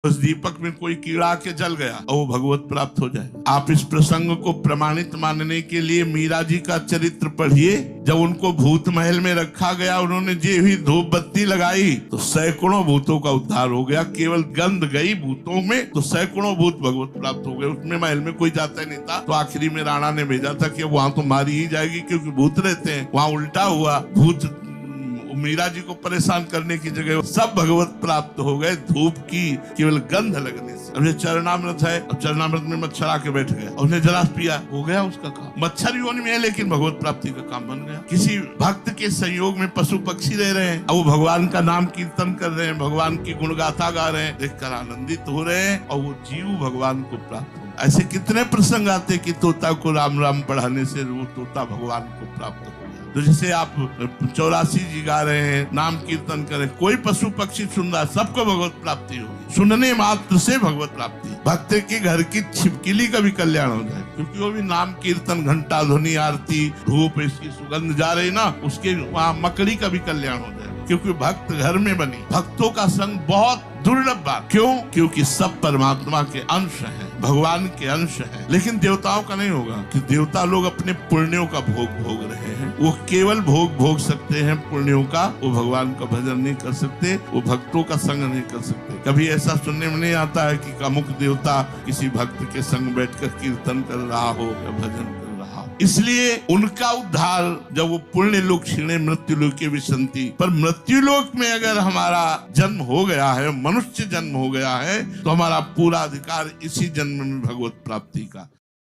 उस दीपक में कोई कीड़ा के जल गया और वो भगवत प्राप्त हो जाए। आप इस प्रसंग को प्रमाणित मानने के लिए मीरा जी का चरित्र पढ़िए। जब उनको भूत महल में रखा गया, उन्होंने जे भी धूप बत्ती लगाई तो सैकड़ों भूतों का उद्धार हो गया। केवल गंध गई भूतों में तो सैकड़ों भूत भगवत प्राप्त हो गए। उसमें महल में कोई जाता नहीं था, तो आखिरी में राणा ने भेजा था कि वहां तो मारी ही जाएगी क्योंकि भूत रहते हैं। वहां उल्टा हुआ, भूत मीरा जी को परेशान करने की जगह सब भगवत प्राप्त हो गए धूप की केवल गंध लगने से। अब ये चरणामृत है, अब चरणामृत में मच्छर आके बैठ गया, उसने जरा पिया, हो गया उसका काम। मच्छर योनि में है लेकिन भगवत प्राप्ति का काम बन गया। किसी भक्त के संयोग में पशु पक्षी रह रहे हैं और वो भगवान का नाम कीर्तन कर रहे हैं, भगवान की गुणगाथा गा रहे हैं, देखकर आनंदित हो रहे हैं और वो जीव भगवान को प्राप्त हो। ऐसे कितने प्रसंग आते कि तोता को राम राम पढ़ाने से वो तोता भगवान को प्राप्त हो। तो जैसे आप 84 जी गा रहे हैं, नाम कीर्तन करें, कोई पशु पक्षी सुन रहा है, सबको भगवत प्राप्ति होगी। सुनने मात्र से भगवत प्राप्ति। भक्त के घर की छिपकली का भी कल्याण हो जाए, क्योंकि वो भी नाम कीर्तन, घंटा ध्वनि, आरती, धूप, इसकी सुगंध जा रही ना, उसके वहाँ मकड़ी का भी कल्याण हो जाए, क्योंकि भक्त घर में बनी। भक्तों का संग बहुत दुर्लभ बात। क्यों? क्योंकि सब परमात्मा के अंश हैं, भगवान के अंश हैं। लेकिन देवताओं का नहीं होगा कि देवता लोग अपने पुण्यों का भोग भोग रहे हैं। वो केवल भोग भोग सकते हैं पुण्यों का, वो भगवान का भजन नहीं कर सकते, वो भक्तों का संग नहीं कर सकते। कभी ऐसा सुनने में नहीं आता है कि अमुक देवता किसी भक्त के संग बैठकर कीर्तन कर रहा हो या भजन कर रहा हो। इसलिए उनका उद्धार जब वो पुण्य लोक क्षीणे मृत्यु लोक की विसंति, पर मृत्यु लोक में अगर हमारा जन्म हो गया है, मनुष्य जन्म हो गया है, तो हमारा पूरा अधिकार इसी जन्म में भगवत प्राप्ति का।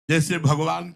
जैसे भगवान